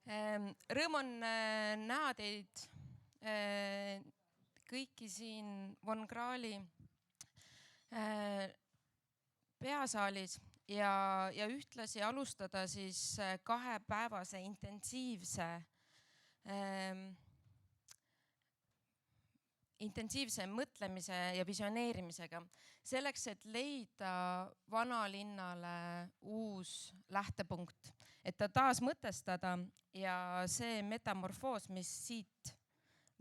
Rõõm on näha teid kõiki siin Von Krahli peasaalis ja ühtlasi alustada siis 2-päevase intensiivse mõtlemise ja visioneerimisega. Selleks, et leida vanalinnale uus lähtepunkt, et ta taas mõtestada ja see metamorfoos, mis siit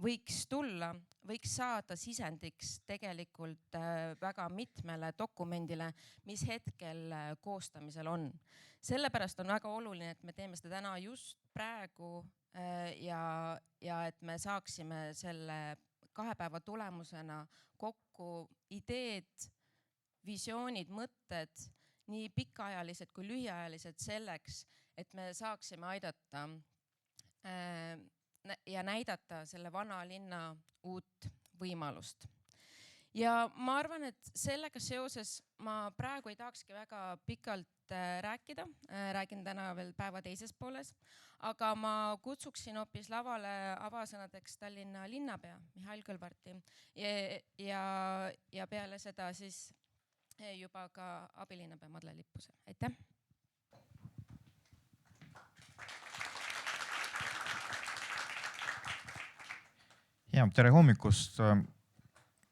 võiks tulla, võiks saada sisendiks tegelikult väga mitmele dokumendile, mis hetkel koostamisel on. Sellepärast on väga oluline, et me teeme seda täna just praegu ja et me saaksime selle 2 päeva tulemusena kokku ideed, visioonid, mõtted, nii pikaajalised kui lühiajalised selleks, et me saaksime aidata ja näidata selle vana linna uut võimalust. Ja ma arvan, et sellega seoses ma praegu ei tahakski väga pikalt rääkida. Räägin täna veel päeva teises pooles, aga ma kutsuksin hoopis lavale avasõnadeks Tallinna linnapea Mihhail Kõlvarti ja peale seda siis juba ka abilinnapea Madle Lippuse. Aitäh! Ja, tere hommikust!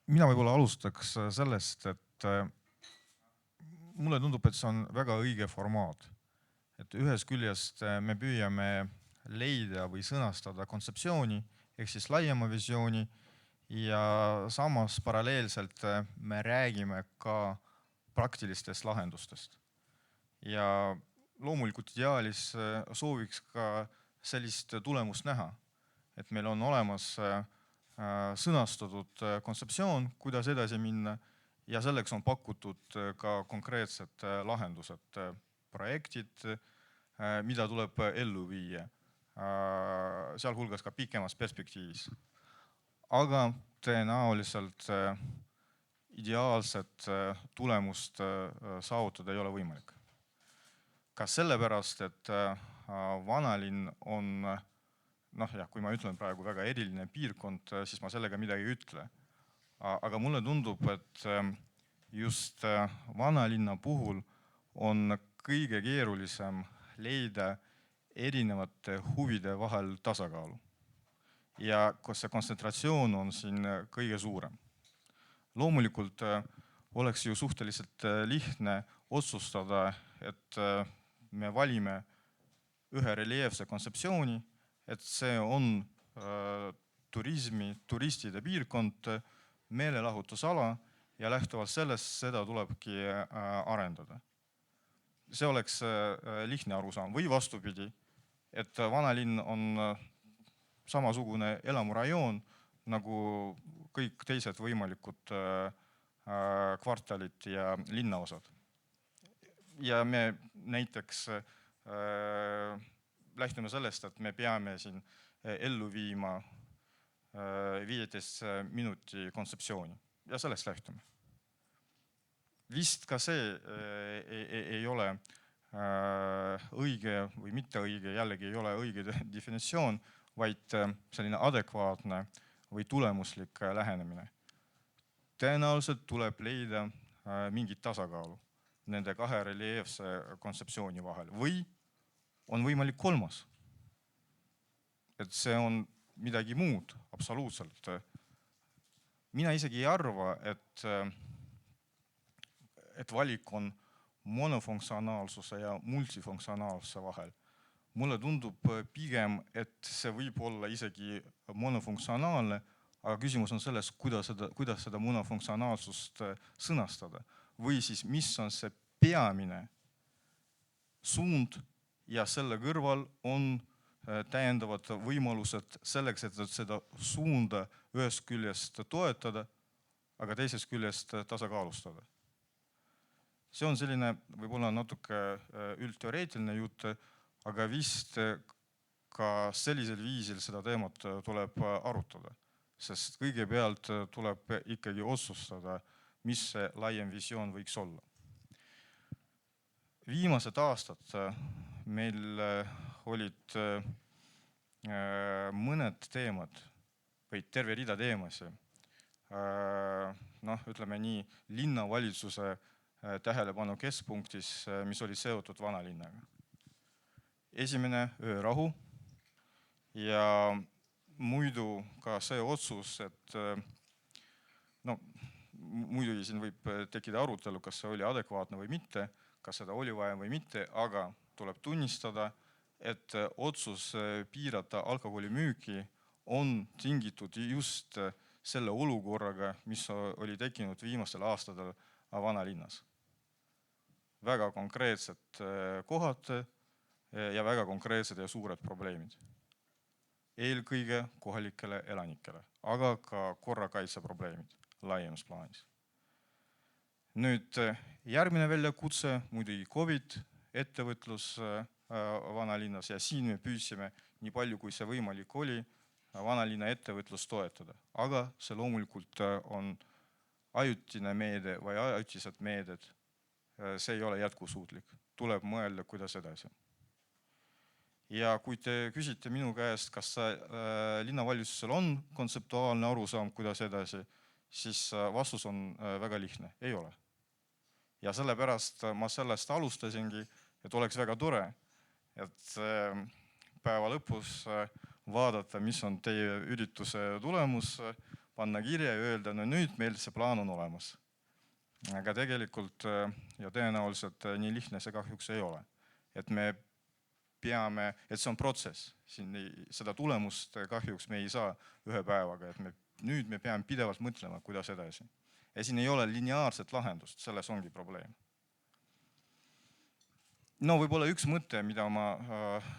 Mina võib-olla alustaks sellest, et mulle tundub, et see on väga õige formaat. Et ühes küljest me püüame leida või sõnastada kontseptsiooni ehk siis laiema visiooni ja samas paralleelselt me räägime ka praktilistest lahendustest. Ja loomulikult ideaalis sooviks ka sellist tulemust näha, et meil on olemas sõnastatud kontseptsioon, kuidas edasi minna ja selleks on pakutud ka konkreetsed lahendused, projektid, mida tuleb ellu viia, sealhulgas ka pikemas perspektiivis. Aga tõenäoliselt ideaalset tulemust saavutada ei ole võimalik. Ka sellepärast, et vanalinn on kui ma ütlen praegu väga eriline piirkond, siis ma sellega midagi ei ütle. Aga mulle tundub, et just vanalinna puhul on kõige keerulisem leida erinevate huvide vahel tasakaalu. Ja see kontsentratsioon on siin kõige suurem. Loomulikult oleks ju suhteliselt lihtne otsustada, et me valime ühe reljeefse kontseptsiooni, et see on turistide piirkond, meelelahutusala ja lähtuvalt sellest seda tulebki arendada. See oleks lihtne arusaam või vastupidi, et vanalinn on samasugune elamurajoon nagu kõik teised võimalikud kvartalid ja linnaosad. Ja me näiteks lähtume sellest, et me peame siin ellu viima 15 minuti kontseptsiooni ja sellest lähtume. Vist ka see ei ole õige või mitte õige, jällegi ei ole õige definitsioon, vaid selline adekvaatne või tulemuslik lähenemine. Tõenäoliselt tuleb leida mingit tasakaalu nende 2 reljeefse kontseptsiooni vahel või on võimalik 3. Et see on midagi muud, absoluutselt. Mina isegi ei arva, et valik on monofunktsionaalsuse ja multifunktsionaalsuse vahel. Mulle tundub pigem, et see võib olla isegi monofunktsionaalne, aga küsimus on selles, kuidas seda monofunktsionaalsust sõnastada. Või siis, mis on see peamine suund ja selle kõrval on täiendavad võimalused selleks, et seda suunda ühest küljest toetada, aga teisest küljest tasakaalustada. See on selline võib-olla natuke üldteoreetiline jutt, aga vist ka sellisel viisil seda teemat tuleb arutada, sest kõigepealt tuleb ikkagi otsustada, mis see laiem visioon võiks olla. Viimased aastad meil olid mõned teemad või terve rida teemasid, ütleme nii, linnavalitsuse tähelepanu keskpunktis, mis oli seotud vanalinnaga. Esimene öörahu ja muidu ka see otsus, et muidugi siin võib tekkida arutelu, kas see oli adekvaatne või mitte, kas seda oli vaja või mitte, aga tuleb tunnistada, et otsus piirata alkoholimüüki on tingitud just selle olukorraga, mis oli tekkinud viimastel aastatel vanalinnas. Väga konkreetsed kohad ja väga konkreetsed ja suured probleemid. Eelkõige kohalikele elanikele, aga ka korrakaitse probleemid laiemas plaanis. Nüüd järgmine väljakutse, muidugi COVID, ettevõtlus vanalinnas ja siin me püüdsime nii palju, kui see võimalik oli, vanalinna ettevõtlust toetada. Aga see loomulikult on ajutine meede või ajutised meeded. See ei ole jätkusuutlik. Tuleb mõelda, kuidas edasi. Ja kui te küsite minu käest, kas linnavalitsusel on kontseptuaalne arusaam, kuidas edasi, siis vastus on väga lihtne. Ei ole. Ja sellepärast ma sellest alustasingi, et oleks väga tore, et päeva lõpus vaadata, mis on teie ürituse tulemus, panna kirja ja öelda, no nüüd meil see plaan on olemas. Aga tegelikult ja tõenäoliselt nii lihtne see kahjuks ei ole. Et me peame, et see on protsess. Seda tulemust kahjuks me ei saa ühe päevaga. Et nüüd me peame pidevalt mõtlema, kuidas edasi. Ja siin ei ole lineaarset lahendust, selles ongi probleem. No võib-olla üks mõte, mida ma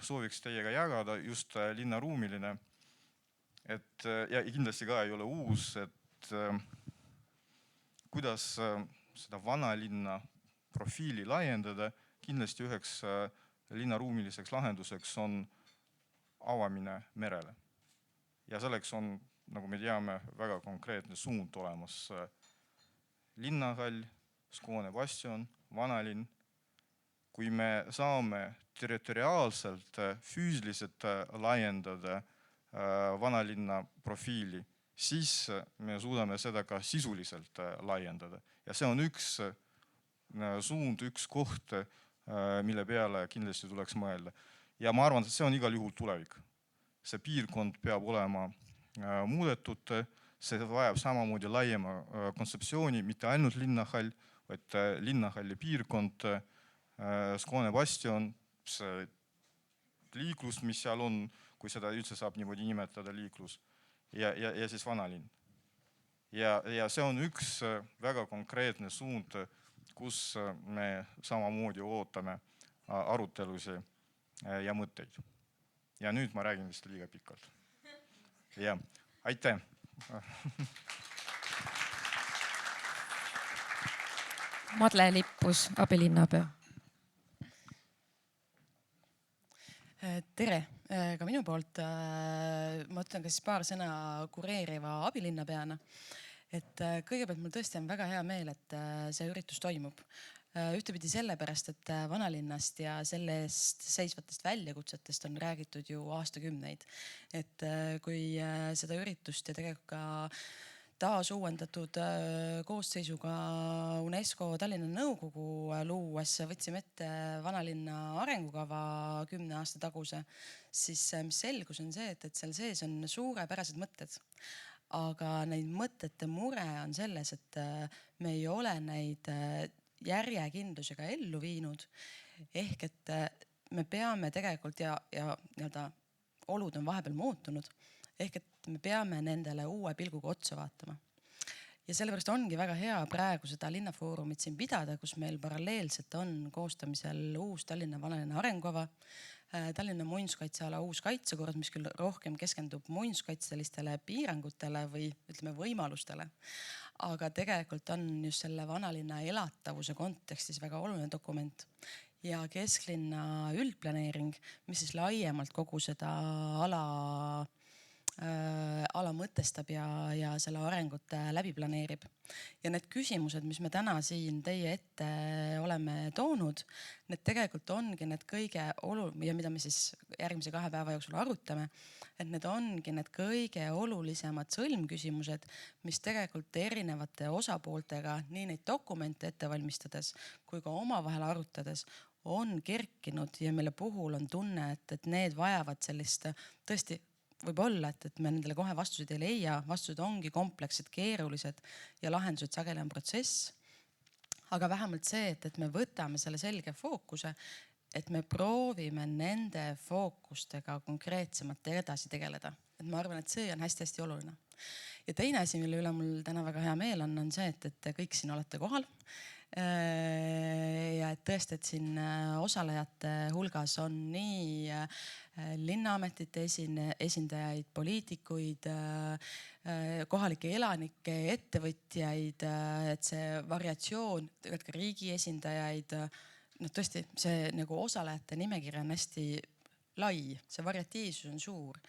sooviks teiega jagada, just linnaruumiline, ja kindlasti ka ei ole uus, et kuidas seda vanalinna profiili laiendada, kindlasti üheks linnaruumiliseks lahenduseks on avamine merele. Ja selleks on, nagu me teame, väga konkreetne suund olemas. Linnahall, Skåne bastion, vanalinn. Kui me saame territoriaalselt, füüsiliselt laiendada vanalinna profiili, siis me suudame seda ka sisuliselt laiendada. Ja see on üks suund, üks koht, mille peale kindlasti tuleks mõelda. Ja ma arvan, et see on igal juhul tulevik. See piirkond peab olema muudetud, see vajab samamoodi laiema kontseptsiooni, mitte ainult linnahall, vaid linnahalli piirkond, Skåne bastion, see liiklus, mis seal on, kui seda üldse saab niimoodi nimetada liiklus, ja siis vanalinn. Ja see on üks väga konkreetne suund, kus me samamoodi ootame arutelusi ja mõtteid. Ja nüüd ma räägin vist liiga pikalt. Ja, aitäh! Madle Lippus, abilinnapea. Tere, ka minu poolt. Ma ütlen ka siis paar sõna kureeriva abilinnapeana. Et kõigepealt mul tõesti on väga hea meel, et see üritus toimub. Ühtepidi sellepärast, et vanalinnast ja selle eest seisvatest väljakutsetest on räägitud ju aastakümneid. Et kui seda üritust ja tegelikult ka taas uuendatud koosseisuga UNESCO Tallinna nõukogu luues võtsime ette vanalinna arengukava 10 aasta taguse, siis mis selgus on see, et seal sees on suurepärased mõtted. Aga neid mõtete mure on selles, et me ei ole neid järjekindlusega ellu viinud. Ehk et me peame tegelikult ja nii-öelda olud on vahepeal muutunud. Ehk et me peame nendele uue pilguga otsa vaatama. Ja sellepärast ongi väga hea praegu seda linnafoorumit siin pidada, kus meil paralleelselt on koostamisel uus Tallinna vanalinna arengukava, Tallinna muinsuskaitseala uus kaitsekord, mis küll rohkem keskendub muinsuskaitselistele piirangutele või ütleme võimalustele. Aga tegelikult on just selle vanalinna elatavuse kontekstis väga oluline dokument. Ja kesklinna üldplaneering, mis siis laiemalt kogu seda ala ala mõtestab ja selle arengut läbi planeerib. Ja need küsimused, mis me täna siin teie ette oleme toonud, need tegelikult ongi need kõige ja mida me siis järgmise 2 päeva jooksul arutame, et need ongi need kõige olulisemad sõlmküsimused, mis tegelikult erinevate osapooltega nii neid dokumente ette valmistades kui ka omavahel arutades on kerkinud ja mille puhul on tunne, et need vajavad sellist tõesti võib-olla, et me nendele kohe vastuseid ei leia, vastused ongi komplekssed, keerulised ja lahendused sageli on protsess. Aga vähemalt see, et me võtame selle selge fookuse, et me proovime nende fookustega konkreetsemalt edasi tegeleda. Et ma arvan, et see on hästi-hästi oluline. Ja teine asi, mille üle mul täna väga hea meel on see, et kõik siin olete kohal. Ja et tõesti, et siin osalejate hulgas on nii linnaametite esindajaid, poliitikuid, kohalikke elanikke, ettevõtjaid, et see variatsioon, tegelikult ka riigi esindajaid, tõesti see nagu osalejate nimekiri on hästi lai, see variatiivsus on suur.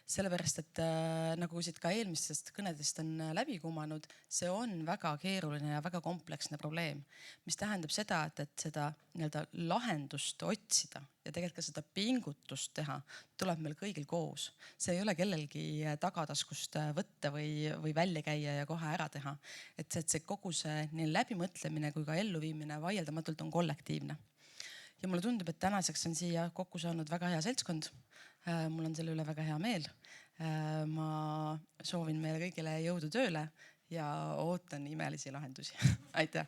Sellepärast, et nagu siit ka eelmistest kõnedest on läbi kumanud, see on väga keeruline ja väga kompleksne probleem, mis tähendab seda, et seda lahendust otsida ja tegelikult ka seda pingutust teha tuleb meil kõigil koos. See ei ole kellelgi tagataskust võtta või välja käia ja kohe ära teha. Et see kogu see nii läbimõtlemine kui ka elluviimine vaieldamatult on kollektiivne. Ja mulle tundub, et tänaseks on siia kokku saanud väga hea seltskond. Mul on selle üle väga hea meel. Ma soovin meile kõigile jõudu tööle ja ootan imelisi lahendusi. Aitäh!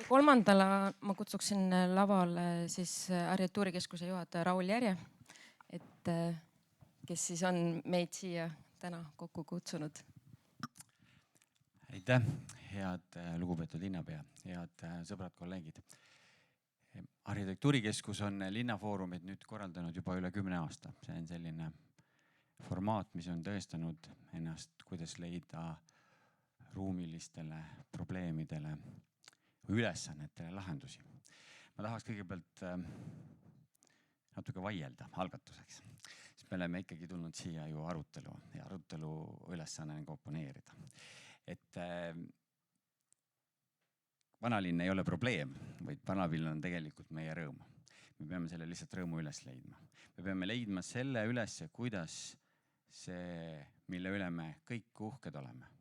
Kolmandala ma kutsuksin lavale siis Arhitektuurikeskuse juhataja Raul Järje, et kes siis on meid siia täna kokku kutsunud. Aitäh, head lugupeetud linnapea, head sõbrad, kolleegid. Arhitektuurikeskus on linnafoorumid nüüd korraldanud juba üle 10 aasta. See on selline formaat, mis on tõestanud ennast, kuidas leida ruumilistele probleemidele või ülesannetele lahendusi. Ma tahaks kõigepealt natuke vaielda algatuseks. Sest me oleme ikkagi tulnud siia ju arutelu ja arutelu ülesanne on oponeerida. Et vanalinn ei ole probleem, vaid vanalinn on tegelikult meie rõõm. Me peame selle lihtsalt rõõmu üles leidma. Me peame leidma selle üles, kuidas see, mille üle me kõik uhked oleme.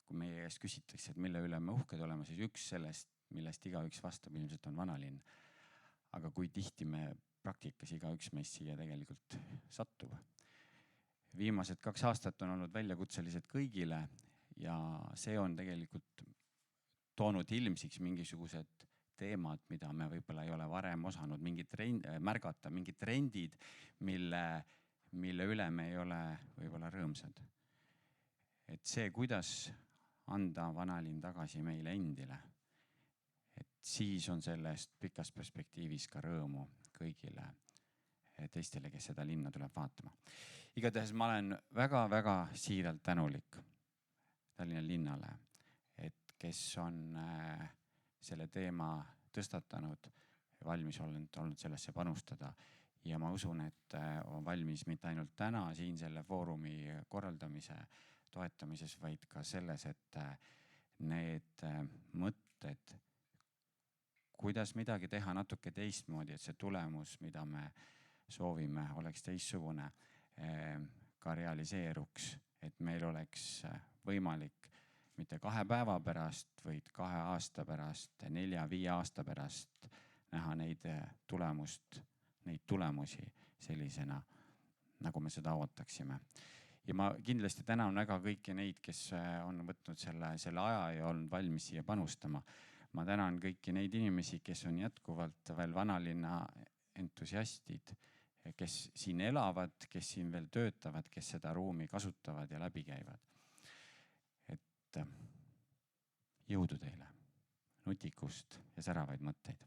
Kui meie käest küsitakse, et mille üle me uhked oleme, siis üks sellest, millest igaüks vastab, ilmselt on vanalinn. Aga kui tihti me praktikas igaüks meist siia tegelikult satub. Viimased 2 aastat on olnud väljakutselised kõigile ja see on tegelikult toonud ilmsiks mingisugused teemad, mida me võib-olla ei ole varem osanud märgata, mingid trendid, mille üle me ei ole võib-olla rõõmsad. Et see, kuidas anda vanalinn tagasi meile endile, et siis on sellest pikas perspektiivis ka rõõmu kõigile teistele, kes seda linna tuleb vaatama. Igatahes ma olen väga-väga siiralt tänulik Tallinna linnale, kes on selle teema tõstatanud, valmis olnud sellesse panustada. Ja ma usun, et on valmis mitte ainult täna siin selle foorumi korraldamise toetamises, vaid ka selles, et need mõtted, kuidas midagi teha natuke teistmoodi, et see tulemus, mida me soovime, oleks teistsugune, ka realiseeruks, et meil oleks võimalik mitte 2 päeva pärast, vaid 2 aasta pärast, 4-5 aasta pärast näha neid tulemusi sellisena, nagu me seda ootaksime. Ja ma kindlasti tänan väga kõiki neid, kes on võtnud selle aja ja olnud valmis siia panustama. Ma tänan kõiki neid inimesi, kes on jätkuvalt veel vanalinna entusiastid, kes siin elavad, kes siin veel töötavad, kes seda ruumi kasutavad ja läbi käivad. Jõudu teile, nutikust ja säravaid mõtteid.